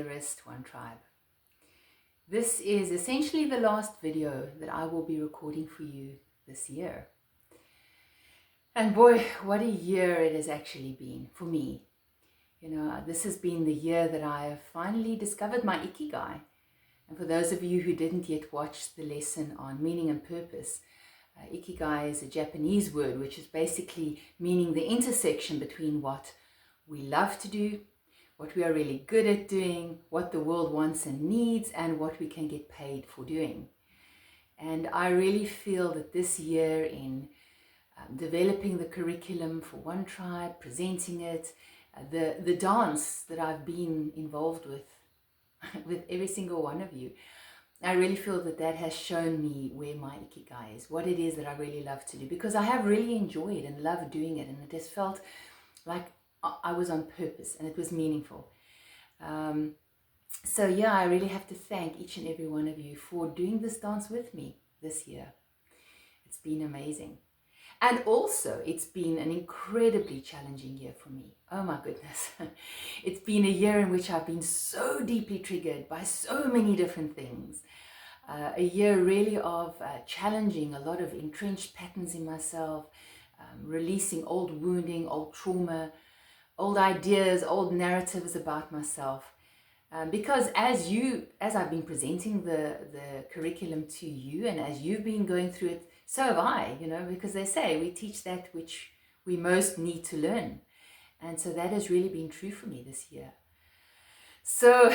dearest ONEtribe. This is essentially the last video that I will be recording for you this year. And boy, what a year it has actually been for me. You know, this has been the year that I have finally discovered my ikigai. And for those of you who didn't yet watch the lesson on meaning and purpose, ikigai is a Japanese word which is basically meaning the intersection between what we love to do, what we are really good at doing, what the world wants and needs, and what we can get paid for doing. And I really feel that this year in developing the curriculum for ONEtribe, presenting it, the dance that I've been involved with every single one of you, I really feel that that has shown me where my ikigai is, what it is that I really love to do, because I have really enjoyed and loved doing it, and it has felt like I was on purpose and it was meaningful. So yeah, I really have to thank each and every one of you for doing this dance with me this year. It's been amazing. And also, it's been an incredibly challenging year for me. Oh my goodness. It's been a year in which I've been so deeply triggered by so many different things. A year really of challenging a lot of entrenched patterns in myself, releasing old wounding, old trauma, old ideas, old narratives about myself. Because as I've been presenting the curriculum to you, and as you've been going through it, so have I, you know, because they say we teach that which we most need to learn. And so that has really been true for me this year. So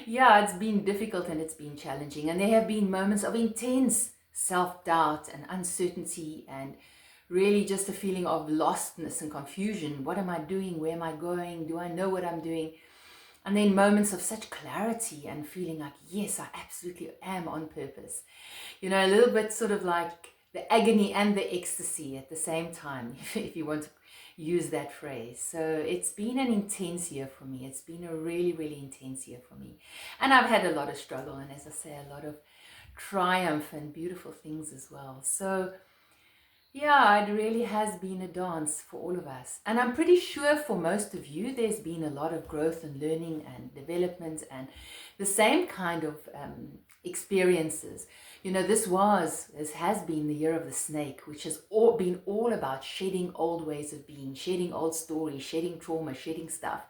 yeah, it's been difficult and it's been challenging. And there have been moments of intense self-doubt and uncertainty, and really just a feeling of lostness and confusion. What am I doing? Where am I going? Do I know what I'm doing? And then moments of such clarity and feeling like, yes, I absolutely am on purpose. You know, a little bit sort of like the agony and the ecstasy at the same time, if you want to use that phrase. So it's been an intense year for me. It's been a really, really intense year for me. And I've had a lot of struggle, and as I say, a lot of triumph and beautiful things as well. So yeah, it really has been a dance for all of us. And I'm pretty sure for most of you, there's been a lot of growth and learning and development and the same kind of experiences. You know, this has been the year of the snake, which has been all about shedding old ways of being, shedding old stories, shedding trauma, shedding stuff,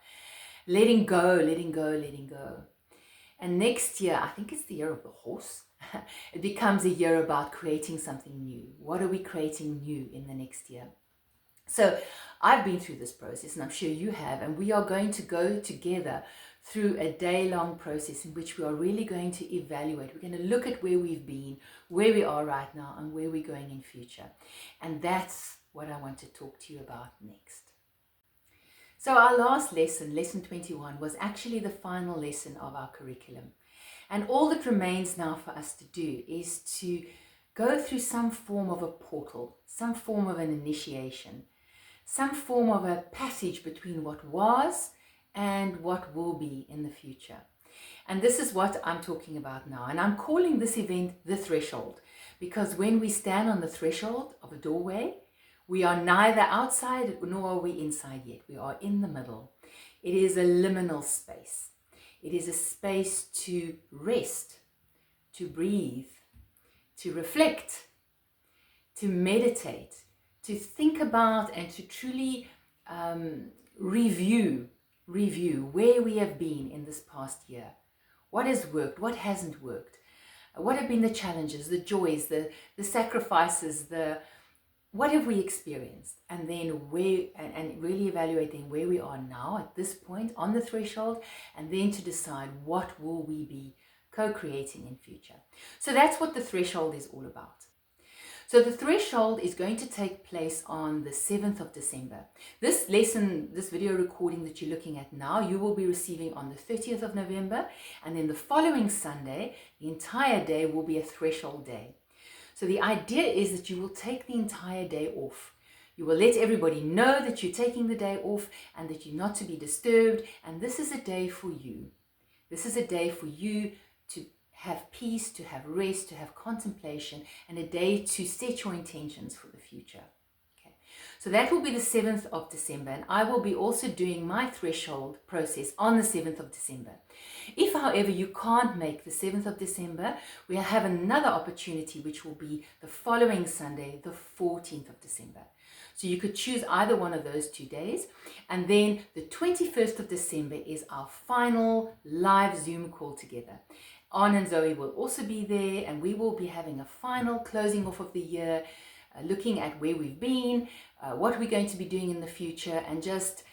letting go, letting go, letting go. And next year, I think it's the year of the horse. It becomes a year about creating something new. What are we creating new in the next year? So I've been through this process, and I'm sure you have, and we are going to go together through a day-long process in which we are really going to evaluate. We're going to look at where we've been, where we are right now, and where we're going in future. And that's what I want to talk to you about next. So our last lesson, lesson 21, was actually the final lesson of our curriculum. And all that remains now for us to do is to go through some form of a portal, some form of an initiation, some form of a passage between what was and what will be in the future. And this is what I'm talking about now. And I'm calling this event the threshold, because when we stand on the threshold of a doorway, we are neither outside nor are we inside yet. We are in the middle. It is a liminal space. It is a space to rest, to breathe, to reflect, to meditate, to think about, and to truly review where we have been in this past year. What has worked? What hasn't worked? What have been the challenges, the joys, the sacrifices, what have we experienced? And then and really evaluating where we are now at this point on the threshold, and then to decide what will we be co-creating in future. So that's what the threshold is all about. So the threshold is going to take place on the 7th of December. This lesson, this video recording that you're looking at now, you will be receiving on the 30th of November, and then the following Sunday, the entire day will be a threshold day. So the idea is that you will take the entire day off. You will let everybody know that you're taking the day off and that you're not to be disturbed. And this is a day for you. This is a day for you to have peace, to have rest, to have contemplation, and a day to set your intentions for the future. Okay. So that will be the 7th of December, and I will be also doing my threshold process on the 7th of December. If, however, you can't make the 7th of December, we'll have another opportunity, which will be the following Sunday, the 14th of December. So you could choose either one of those 2 days. And then the 21st of December is our final live Zoom call together. Anne and Zoe will also be there, and we will be having a final closing off of the year, looking at where we've been, what we're going to be doing in the future, and just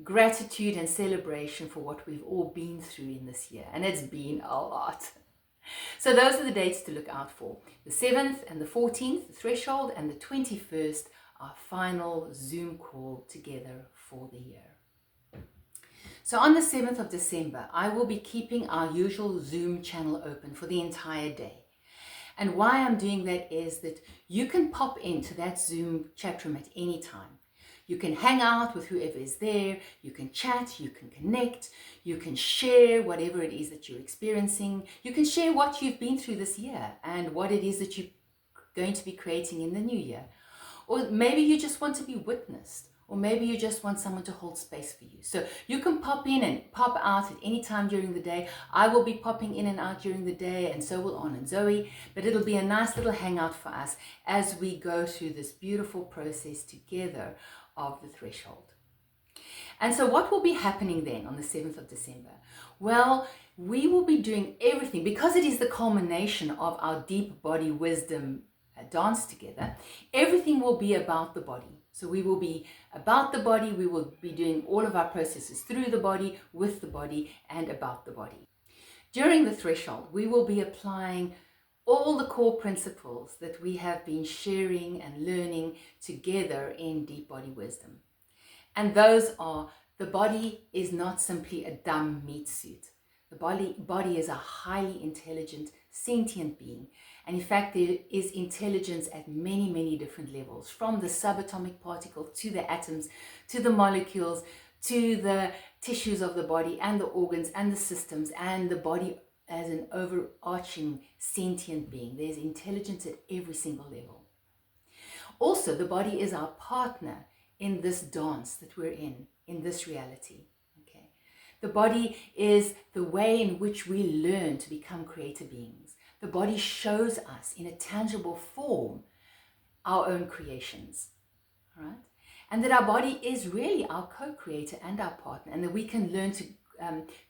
gratitude and celebration for what we've all been through in this year. And it's been a lot. So those are the dates to look out for. The 7th and the 14th, the threshold, and the 21st, our final Zoom call together for the year. So on the 7th of December, I will be keeping our usual Zoom channel open for the entire day. And why I'm doing that is that you can pop into that Zoom chat room at any time. You can hang out with whoever is there, you can chat, you can connect, you can share whatever it is that you're experiencing, you can share what you've been through this year and what it is that you're going to be creating in the new year. Or maybe you just want to be witnessed, or maybe you just want someone to hold space for you. So you can pop in and pop out at any time during the day. I will be popping in and out during the day, and so will Anne and Zoe, but it'll be a nice little hangout for us as we go through this beautiful process together of the threshold. And so what will be happening then on the 7th of December? Well, we will be doing everything, because it is the culmination of our deep body wisdom dance together. Everything will be about the body. So we will be about the body. We will be doing all of our processes through the body, with the body, and about the body. During the threshold, we will be applying all the core principles that we have been sharing and learning together in deep body wisdom. And those are: the body is not simply a dumb meat suit. The body is a highly intelligent, sentient being. And in fact, there is intelligence at many, many different levels, from the subatomic particle to the atoms, to the molecules, to the tissues of the body and the organs and the systems, and the body as an overarching sentient being. There's intelligence at every single level. Also, the body is our partner in this dance that we're in this reality. Okay, the body is the way in which we learn to become creator beings. The body shows us in a tangible form our own creations, right? And that our body is really our co-creator and our partner, and that we can learn to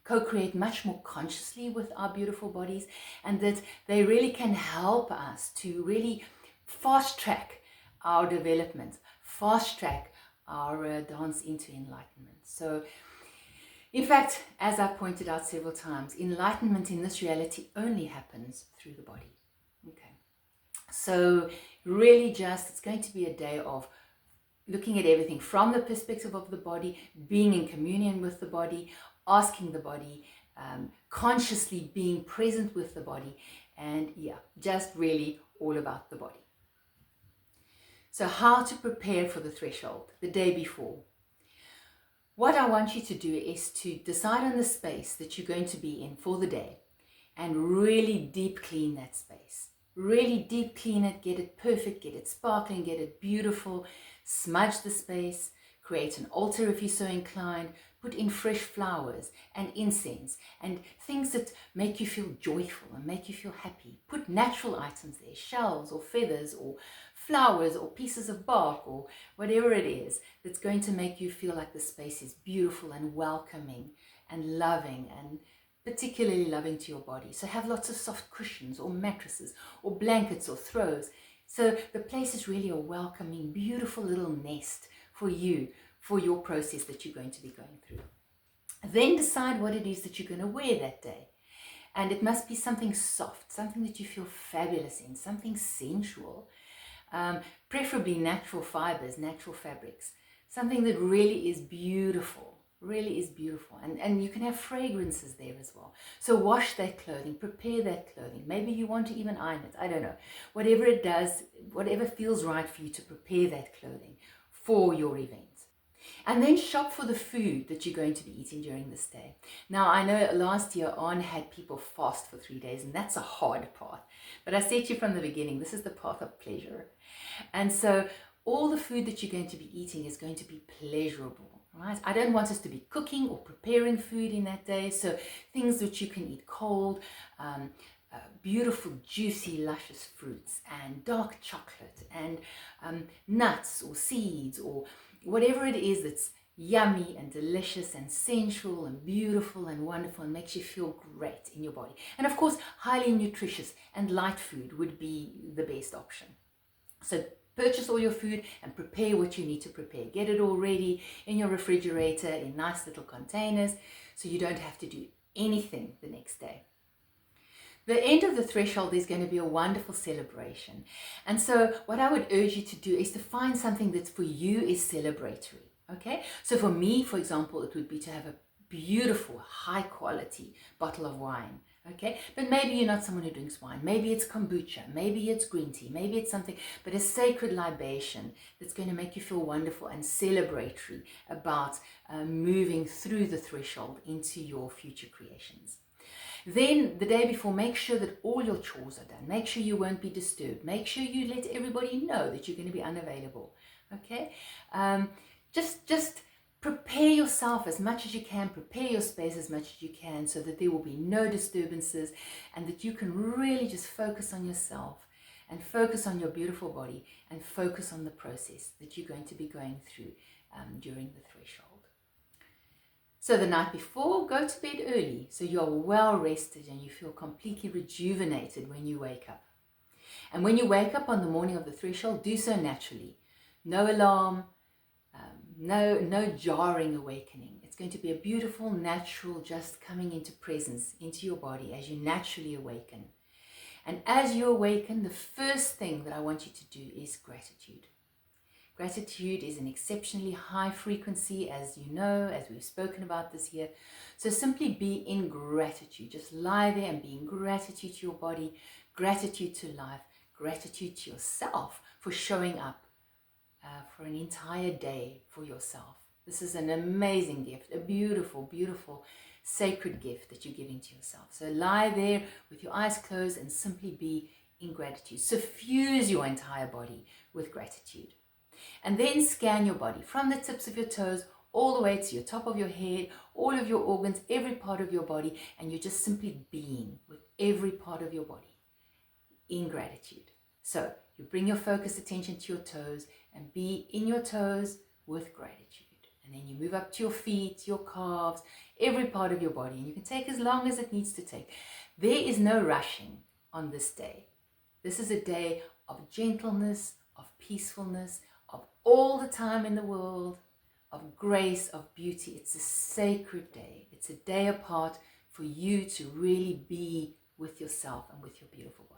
co-create much more consciously with our beautiful bodies, and that they really can help us to really fast track our development, fast track our dance into enlightenment. So in fact, as I pointed out several times, enlightenment in this reality only happens through the body. Okay, so really just, it's going to be a day of looking at everything from the perspective of the body, being in communion with the body, asking the body, consciously being present with the body, and just really all about the body. So how to prepare for the threshold the day before. What I want you to do is to decide on the space that you're going to be in for the day, and really deep clean that space. Really deep clean it, get it perfect, get it sparkling, get it beautiful. Smudge the space, create an altar if you're so inclined, put in fresh flowers and incense and things that make you feel joyful and make you feel happy. Put natural items there, shells or feathers or flowers or pieces of bark or whatever it is that's going to make you feel like the space is beautiful and welcoming and loving, and particularly loving to your body. So have lots of soft cushions or mattresses or blankets or throws. So the place is really a welcoming, beautiful little nest for you, for your process that you're going to be going through. Then decide what it is that you're going to wear that day. And it must be something soft, something that you feel fabulous in, something sensual, preferably natural fibers, natural fabrics, something that really is beautiful. Really is beautiful, and you can have fragrances there as well. So wash that clothing, prepare that clothing. Maybe you want to even iron it, I don't know. Whatever it does, whatever feels right for you to prepare that clothing for your event. And then shop for the food that you're going to be eating during this day. Now, I know last year On had people fast for 3 days, and that's a hard path. But I said to you from the beginning, this is the path of pleasure. And so all the food that you're going to be eating is going to be pleasurable, right? I don't want us to be cooking or preparing food in that day. So things that you can eat cold, beautiful, juicy, luscious fruits and dark chocolate and nuts or seeds or whatever it is that's yummy and delicious and sensual and beautiful and wonderful and makes you feel great in your body. And of course, highly nutritious and light food would be the best option. So purchase all your food and prepare what you need to prepare. Get it all ready in your refrigerator in nice little containers so you don't have to do anything the next day. The end of the threshold is going to be a wonderful celebration. And so what I would urge you to do is to find something that for you is celebratory. Okay, so for me, for example, it would be to have a beautiful, high quality bottle of wine. Okay, but maybe you're not someone who drinks wine. Maybe it's kombucha, maybe it's green tea, maybe it's something, but a sacred libation that's going to make you feel wonderful and celebratory about moving through the threshold into your future creations. Then the day before, make sure that all your chores are done. Make sure you won't be disturbed. Make sure you let everybody know that you're going to be unavailable. Okay. Just prepare yourself as much as you can, prepare your space as much as you can so that there will be no disturbances and that you can really just focus on yourself and focus on your beautiful body and focus on the process that you're going to be going through during the threshold. So the night before, go to bed early so you are well rested and you feel completely rejuvenated when you wake up. And when you wake up on the morning of the threshold, do so naturally. No alarm, no jarring awakening. It's going to be a beautiful, natural, just coming into presence, into your body as you naturally awaken. And as you awaken, the first thing that I want you to do is gratitude. Gratitude is an exceptionally high frequency, as you know, as we've spoken about this year. So simply be in gratitude. Just lie there and be in gratitude to your body, gratitude to life, gratitude to yourself for showing up for an entire day for yourself. This is an amazing gift, a beautiful, beautiful, sacred gift that you're giving to yourself. So lie there with your eyes closed and simply be in gratitude. Suffuse your entire body with gratitude. And then scan your body from the tips of your toes all the way to your top of your head, all of your organs, every part of your body, and you're just simply being with every part of your body in gratitude. So you bring your focused attention to your toes and be in your toes with gratitude. And then you move up to your feet, your calves, every part of your body, and you can take as long as it needs to take. There is no rushing on this day. This is a day of gentleness, of peacefulness, of all the time in the world, of grace, of beauty. It's a sacred day. It's a day apart for you to really be with yourself and with your beautiful body.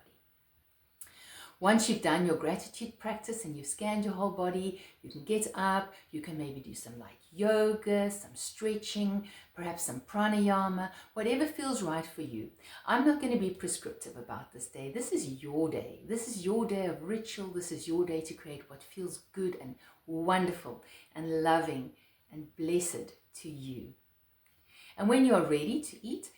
Once you've done your gratitude practice and you've scanned your whole body, you can get up, you can maybe do some light yoga, some stretching, perhaps some pranayama, whatever feels right for you. I'm not going to be prescriptive about this day. This is your day. This is your day of ritual. This is your day to create what feels good and wonderful and loving and blessed to you. And when you're ready to eat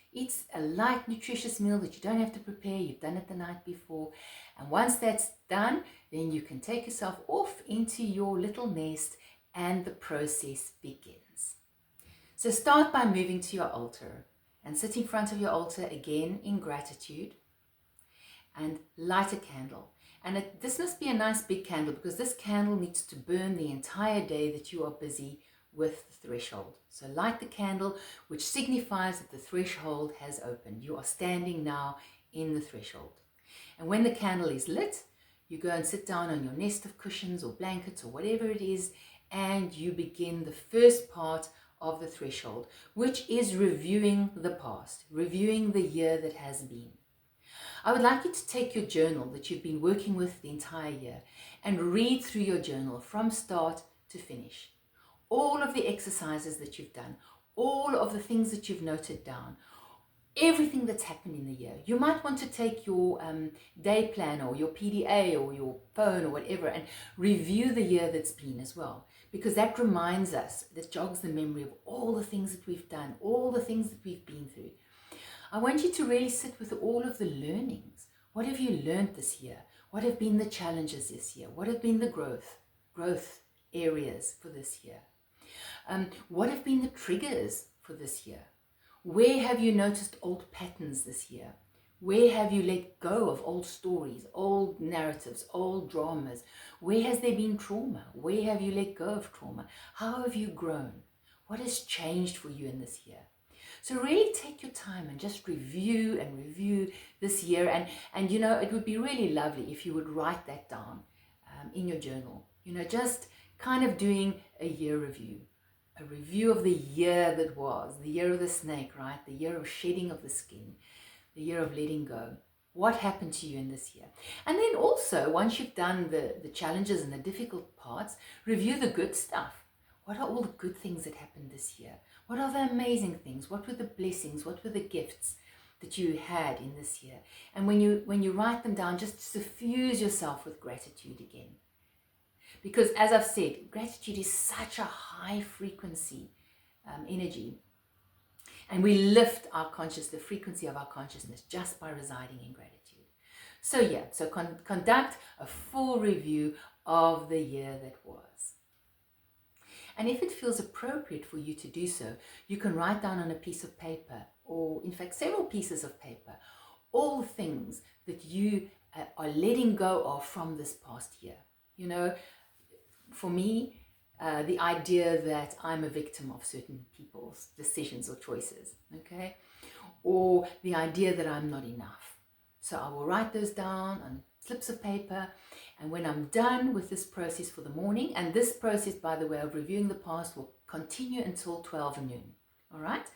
a light, nutritious meal that you don't have to prepare. You've done it the night before. And once that's done, then you can take yourself off into your little nest and the process begins. So start by moving to your altar and sit in front of your altar again in gratitude and light a candle. And this must be a nice big candle because this candle needs to burn the entire day that you are busy with the threshold. So light the candle, which signifies that the threshold has opened. You are standing now in the threshold. And when the candle is lit, you go and sit down on your nest of cushions or blankets or whatever it is, and you begin the first part of the threshold, which is reviewing the past, reviewing the year that has been. I would like you to take your journal that you've been working with the entire year and read through your journal from start to finish. All of the exercises that you've done, all of the things that you've noted down, everything that's happened in the year. You might want to take your day planner or your PDA or your phone or whatever and review the year that's been as well, because that reminds us, that jogs the memory of all the things that we've done, all the things that we've been through. I want you to really sit with all of the learnings. What have you learned this year? What have been the challenges this year? What have been the growth? growth areas for this year? What have been the triggers for this year? Where have you noticed old patterns this year? Where have you let go of old stories, old narratives, old dramas? Where has there been trauma? Where have you let go of trauma? How have you grown? What has changed for you in this year? So really take your time and just review this year. And you know, it would be really lovely if you would write that down in your journal. You know, just kind of doing a year review. A review of the year that was, the year of the snake, right? The year of shedding of the skin, the year of letting go. What happened to you in this year? And then also, once you've done the challenges and the difficult parts, review the good stuff. What are all the good things that happened this year? What are the amazing things? What were the blessings? What were the gifts that you had in this year? And when you write them down, just suffuse yourself with gratitude again. Because as I've said, gratitude is such a high frequency energy. And we lift our the frequency of our consciousness just by residing in gratitude. So yeah, so conduct a full review of the year that was. And if it feels appropriate for you to do so, you can write down on a piece of paper, or in fact several pieces of paper, all the things that you are letting go of from this past year. You know, for me, the idea that I'm a victim of certain people's decisions or choices, okay? Or the idea that I'm not enough. So I will write those down on slips of paper, and when I'm done with this process for the morning, and this process, by the way, of reviewing the past will continue until 12 noon, all right?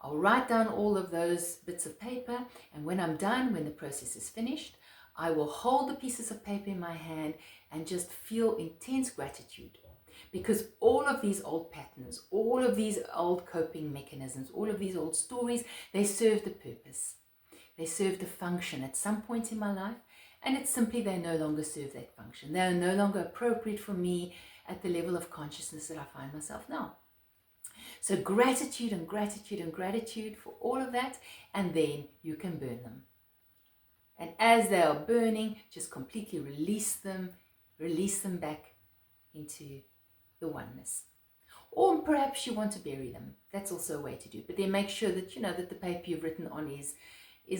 I'll write down all of those bits of paper, and when I'm done, when the process is finished, I will hold the pieces of paper in my hand and just feel intense gratitude, because all of these old patterns, all of these old coping mechanisms, all of these old stories, they served a purpose. They served a function at some point in my life, and it's simply they no longer serve that function. They are no longer appropriate for me at the level of consciousness that I find myself now. So gratitude and gratitude and gratitude for all of that, and then you can burn them. And as they are burning, just completely release them back into the oneness. Or perhaps you want to bury them. That's also a way to do it. But then make sure that you know that the paper you've written on is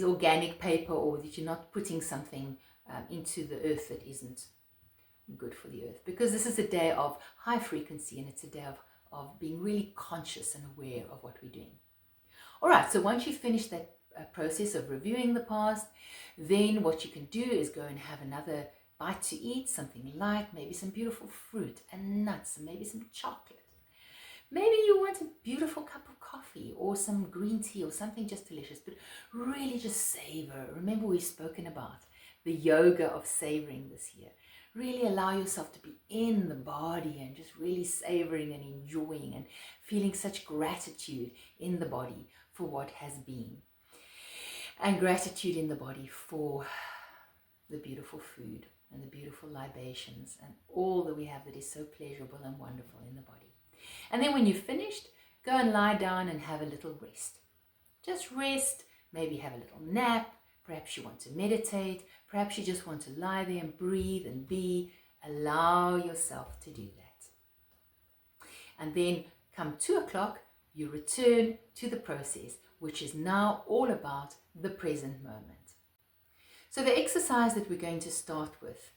organic paper, or that you're not putting something into the earth that isn't good for the earth. Because this is a day of high frequency, and it's a day of being really conscious and aware of what we're doing. All right, so once you've finished that process of reviewing the past, then what you can do is go and have another bite to eat, something light, maybe some beautiful fruit and nuts, and maybe some chocolate. Maybe you want a beautiful cup of coffee or some green tea or something just delicious, but really just savor. Remember, we've spoken about the yoga of savoring this year. Really allow yourself to be in the body and just really savoring and enjoying and feeling such gratitude in the body for what has been. And gratitude in the body for the beautiful food and the beautiful libations and all that we have that is so pleasurable and wonderful in the body. And then when you've finished, go and lie down and have a little rest. Just rest, maybe have a little nap. Perhaps you want to meditate. Perhaps you just want to lie there and breathe and be. Allow yourself to do that. And then come 2 o'clock, you return to the process, which is now all about the present moment. So the exercise that we're going to start with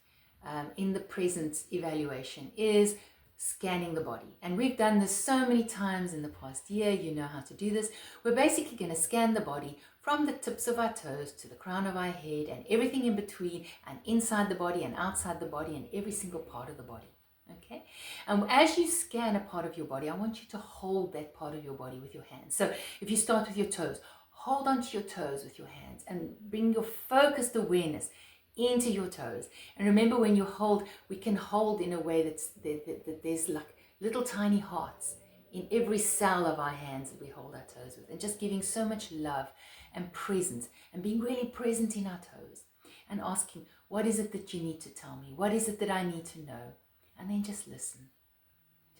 in the present evaluation is scanning the body. And we've done this so many times in the past year. You know how to do this. We're basically going to scan the body from the tips of our toes to the crown of our head and everything in between, and inside the body and outside the body, and every single part of the body. Okay? And as you scan a part of your body, I want you to hold that part of your body with your hands. So if you start with your toes, hold onto your toes with your hands and bring your focused awareness into your toes. And remember, when you hold, we can hold in a way that there's like little tiny hearts in every cell of our hands that we hold our toes with, and just giving so much love and presence and being really present in our toes and asking, what is it that you need to tell me? What is it that I need to know? And then just listen.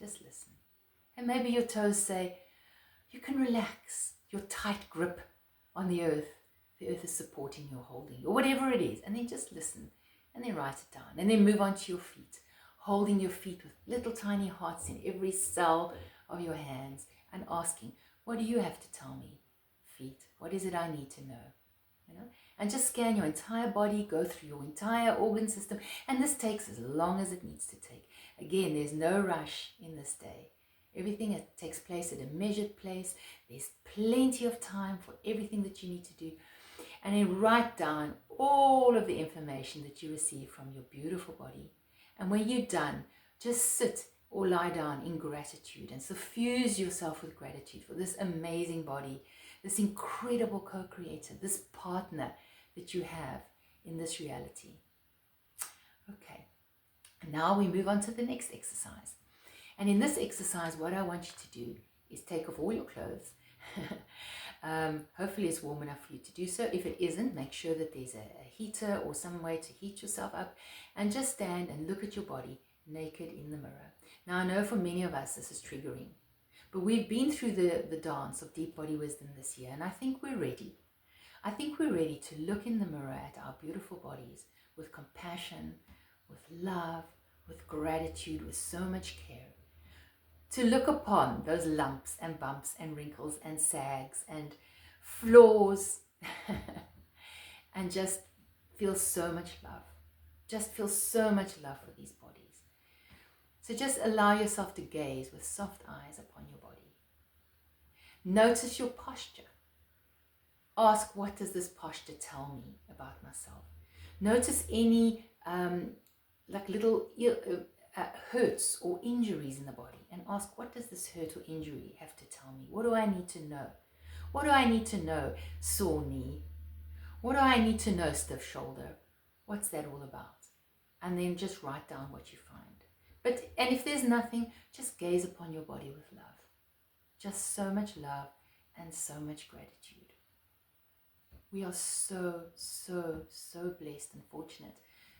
Just listen. And maybe your toes say, you can relax your tight grip on the earth. The earth is supporting your holding, or whatever it is. And then just listen, and then write it down, and then move on to your feet. holding your feet with little tiny hearts in every cell of your hands and asking, what do you have to tell me, feet? What is it I need to know? You know? And just scan your entire body, go through your entire organ system, and this takes as long as it needs to take. Again, there's no rush in this day. Everything takes place at a measured place. There's plenty of time for everything that you need to do. And then write down all of the information that you receive from your beautiful body. And when you're done, just sit or lie down in gratitude and suffuse yourself with gratitude for this amazing body, this incredible co-creator, this partner that you have in this reality. Okay, now we move on to the next exercise. And in this exercise, what I want you to do is take off all your clothes. Hopefully it's warm enough for you to do so. If it isn't, make sure that there's a heater or some way to heat yourself up, and just stand and look at your body naked in the mirror. Now, I know for many of us this is triggering, but we've been through the dance of deep body wisdom this year, and I think we're ready. I think we're ready to look in the mirror at our beautiful bodies with compassion, with love, with gratitude, with so much care. To look upon those lumps and bumps and wrinkles and sags and flaws and just feel so much love. Just feel so much love for these bodies. So just allow yourself to gaze with soft eyes upon your body. Notice your posture. Ask, what does this posture tell me about myself? Notice any little hurts or injuries in the body, and ask, what does this hurt or injury have to tell me? What do I need to know? What do I need to know, sore knee? What do I need to know, stiff shoulder? What's that all about? And then just write down what you find. And if there's nothing, just gaze upon your body with love. Just so much love and so much gratitude. We are so, so, so blessed and fortunate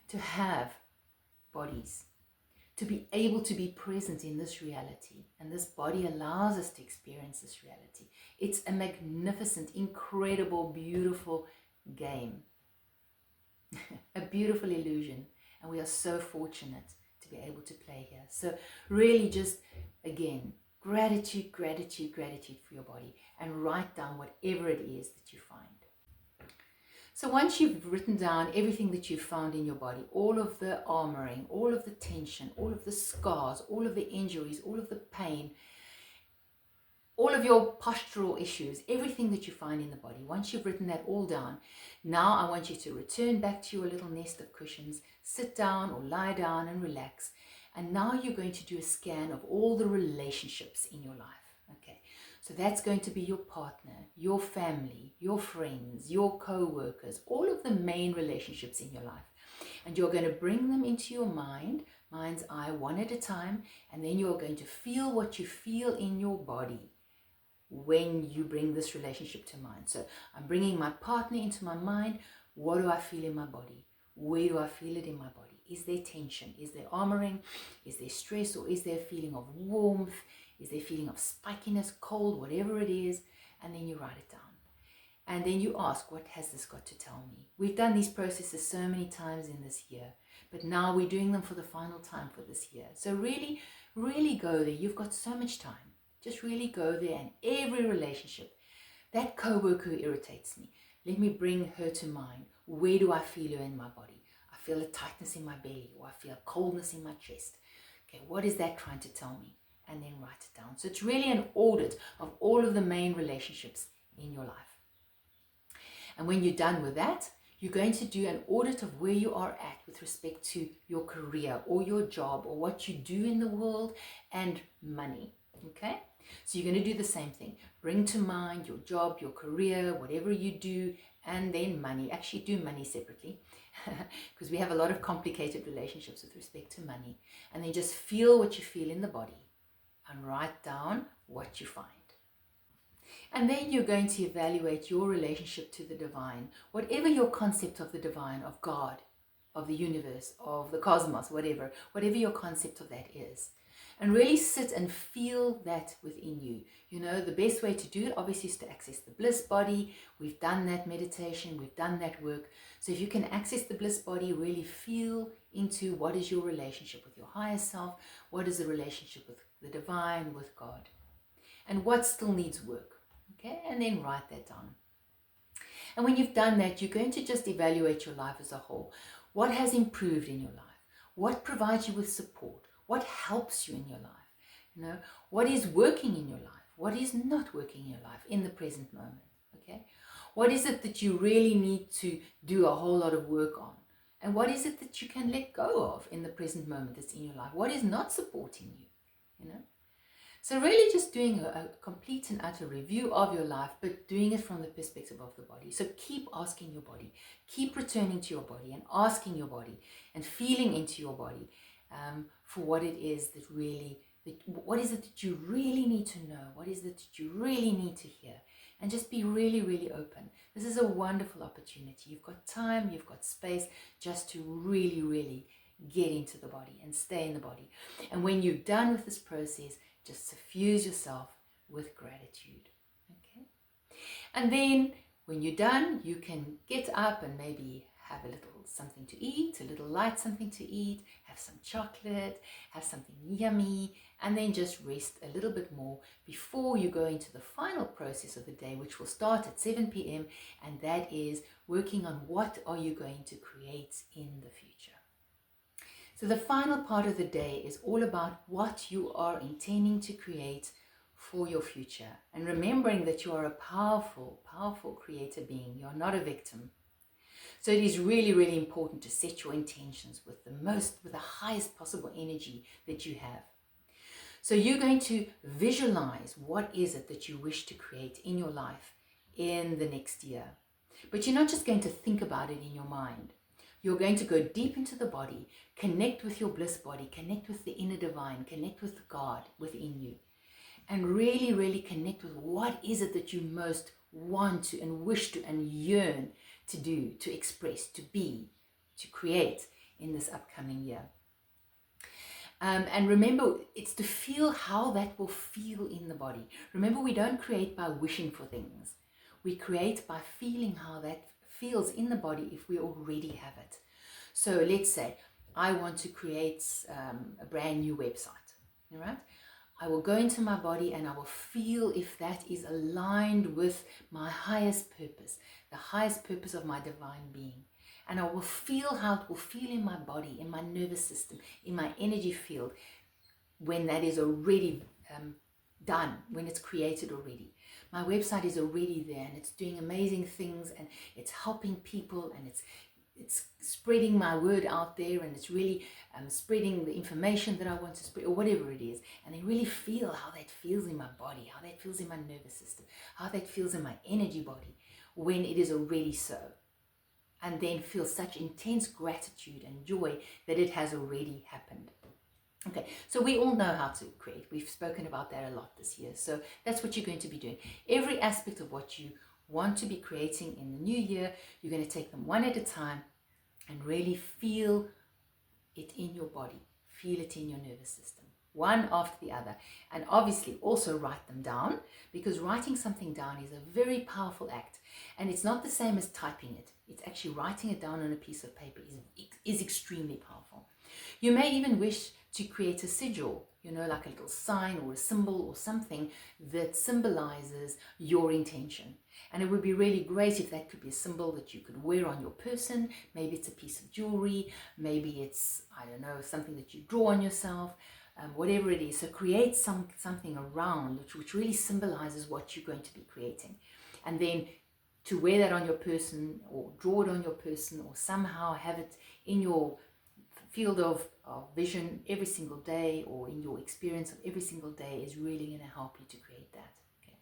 to have bodies, to be able to be present in this reality. And this body allows us to experience this reality. It's a magnificent, incredible, beautiful game. A beautiful illusion. And we are so fortunate to be able to play here. So really just, again, gratitude, gratitude, gratitude for your body, and write down whatever it is that you find. So once you've written down everything that you've found in your body, all of the armoring, all of the tension, all of the scars, all of the injuries, all of the pain, all of your postural issues, everything that you find in the body, once you've written that all down, now I want you to return back to your little nest of cushions, sit down or lie down and relax. And now you're going to do a scan of all the relationships in your life. Okay, so that's going to be your partner, your family, your friends, your co-workers, all of the main relationships in your life. And you're going to bring them into your mind's eye, one at a time, and then you're going to feel what you feel in your body when you bring this relationship to mind. So I'm bringing my partner into my mind. What do I feel in my body? Where do I feel it in my body? Is there tension? Is there armoring? Is there stress? Or is there a feeling of warmth? Is there a feeling of spikiness, cold, whatever it is? And then you write it down. And then you ask, what has this got to tell me? We've done these processes so many times in this year, but now we're doing them for the final time for this year. So really, really go there. You've got so much time. Just really go there, and every relationship, that co-worker who irritates me, let me bring her to mind. Where do I feel her in my body? I feel a tightness in my belly, or I feel a coldness in my chest. Okay, what is that trying to tell me? And then write it down. So it's really an audit of all of the main relationships in your life. And when you're done with that, you're going to do an audit of where you are at with respect to your career or your job or what you do in the world and money. Okay? So you're going to do the same thing. Bring to mind your job, your career, whatever you do, and then money. Actually, do money separately because we have a lot of complicated relationships with respect to money. And then just feel what you feel in the body and write down what you find. And then you're going to evaluate your relationship to the divine, whatever your concept of the divine, of God, of the universe, of the cosmos, whatever your concept of that is. and really sit and feel that within you. You know, the best way to do it obviously is to access the bliss body. We've done that meditation, we've done that work. So if you can access the bliss body, really feel into what is your relationship with your higher self, what is the relationship with the divine, with God, and what still needs work. Okay, and then write that down. And when you've done that, you're going to just evaluate your life as a whole. What has improved in your life? What provides you with support? What helps you in your life? You know, what is working in your life? What is not working in your life in the present moment? Okay, what is it that you really need to do a whole lot of work on? And what is it that you can let go of in the present moment that's in your life? What is not supporting you? You know, so really just doing a complete and utter review of your life, but doing it from the perspective of the body. So keep asking your body, keep returning to your body and asking your body and feeling into your body for what it is that really, what is it that you really need to know? What is it that you really need to hear? And just be really, really open. This is a wonderful opportunity. You've got time, you've got space just to really, really get into the body and stay in the body. And when you're done with this process, just suffuse yourself with gratitude. Okay? And then when you're done, you can get up and maybe have a little something to eat, a little light something to eat, have some chocolate, have something yummy, and then just rest a little bit more before you go into the final process of the day, which will start at 7 p.m. and that is working on what are you going to create in the future. So the final part of the day is all about what you are intending to create for your future. And remembering that you are a powerful, powerful creator being. You're not a victim. So it is really, really important to set your intentions with the highest possible energy that you have. So you're going to visualize what is it that you wish to create in your life in the next year. But you're not just going to think about it in your mind. You're going to go deep into the body, connect with your bliss body, connect with the inner divine, connect with God within you, and really, really connect with what is it that you most want to and wish to and yearn to do, to express, to be, to create in this upcoming year. And remember, it's to feel how that will feel in the body. Remember, we don't create by wishing for things. We create by feeling how that feels in the body if we already have it. So let's say I want to create a brand new website, all right? I will go into my body and I will feel if that is aligned with my highest purpose, the highest purpose of my divine being. And I will feel how it will feel in my body, in my nervous system, in my energy field, when that is already done, when it's created already. My website is already there and it's doing amazing things and it's helping people and it's spreading my word out there and it's really spreading the information that I want to spread or whatever it is. And I really feel how that feels in my body, how that feels in my nervous system, how that feels in my energy body when it is already so. And then feel such intense gratitude and joy that it has already happened. Okay, so we all know how to create. We've spoken about that a lot this year. So that's what you're going to be doing. Every aspect of what you want to be creating in the new year, you're going to take them one at a time and really feel it in your body. Feel it in your nervous system, one after the other. And obviously also write them down, because writing something down is a very powerful act. And it's not the same as typing it. It's actually writing it down on a piece of paper is extremely powerful. You may even wish to create a sigil, like a little sign or a symbol or something that symbolizes your intention. And it would be really great if that could be a symbol that you could wear on your person. Maybe it's a piece of jewelry, maybe it's, something that you draw on yourself, whatever it is. So create something around which really symbolizes what you're going to be creating. And then to wear that on your person or draw it on your person or somehow have it in your field of vision every single day or in your experience of every single day is really going to help you to create that. Okay.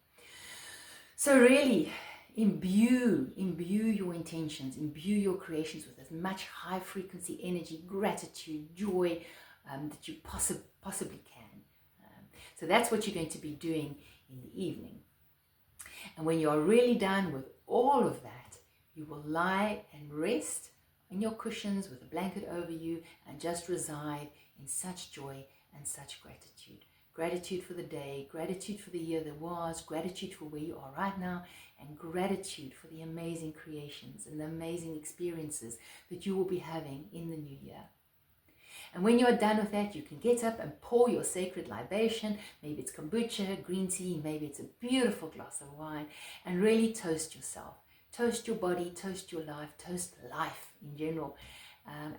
So really imbue your intentions, imbue your creations with as much high frequency energy, gratitude, joy that you possibly can. So that's what you're going to be doing in the evening. And when you are really done with all of that, you will lie and rest in your cushions with a blanket over you and just reside in such joy and such gratitude. Gratitude for the day, gratitude for the year that was, gratitude for where you are right now, and gratitude for the amazing creations and the amazing experiences that you will be having in the new year. And when you are done with that, you can get up and pour your sacred libation. Maybe it's kombucha, green tea, maybe it's a beautiful glass of wine, and really toast yourself. Toast your body, toast your life, toast life in general,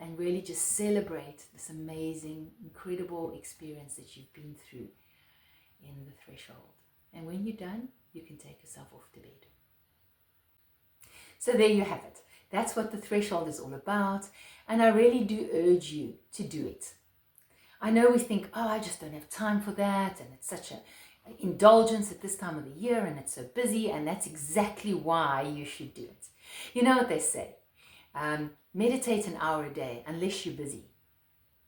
and really just celebrate this amazing, incredible experience that you've been through in the threshold. And when you're done, you can take yourself off to bed. So there you have it. That's what the threshold is all about. And I really do urge you to do it. I know we think, oh, I just don't have time for that. And it's such an indulgence at this time of the year and it's so busy. And that's exactly why you should do it. You know what they say? Meditate an hour a day unless you're busy.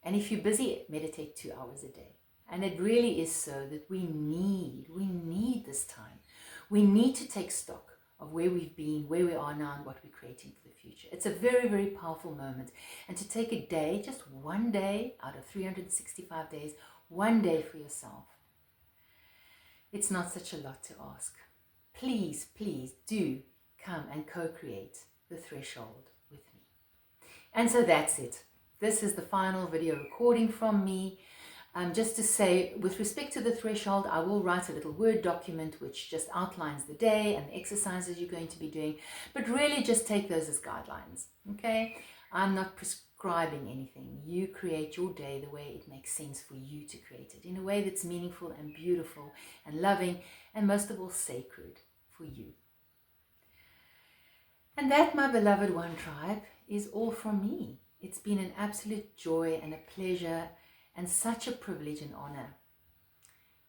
And if you're busy, meditate 2 hours a day. And it really is so that we need this time. We need to take stock of where we've been, where we are now, and what we're creating for the future. It's a very, very powerful moment. And to take a day, just one day out of 365 days, one day for yourself, it's not such a lot to ask. Please, please do come and co-create the threshold with me. And so that's it. This is the final video recording from me. Just to say, with respect to the threshold, I will write a little Word document which just outlines the day and the exercises you're going to be doing, but really just take those as guidelines, okay? I'm not prescribing anything. You create your day the way it makes sense for you to create it, in a way that's meaningful and beautiful and loving, and most of all, sacred for you. And that, my beloved ONEtribe, is all from me. It's been an absolute joy and a pleasure and such a privilege and honor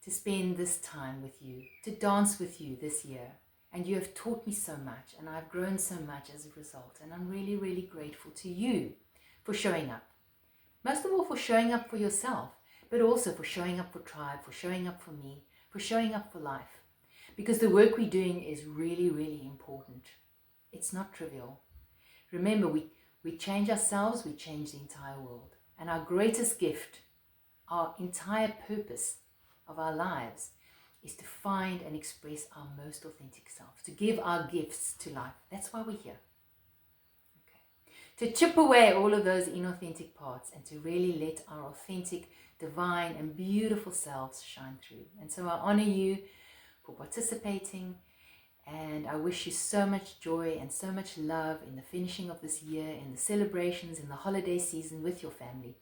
to spend this time with you, to dance with you this year. And you have taught me so much, and I've grown so much as a result. And I'm really, really grateful to you for showing up. Most of all, for showing up for yourself, but also for showing up for Tribe, for showing up for me, for showing up for life. Because the work we're doing is really, really important. It's not trivial. Remember, we change ourselves, we change the entire world. And our greatest gift, our entire purpose of our lives, is to find and express our most authentic self, to give our gifts to life. That's why we're here. Okay. To chip away all of those inauthentic parts and to really let our authentic, divine and beautiful selves shine through. And so I honor you for participating, and I wish you so much joy and so much love in the finishing of this year, in the celebrations, in the holiday season with your family.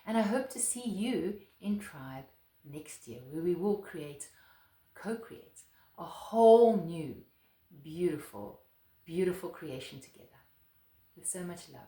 And I hope to see you in Tribe next year, where we will co-create a whole new, beautiful, beautiful creation together with so much love.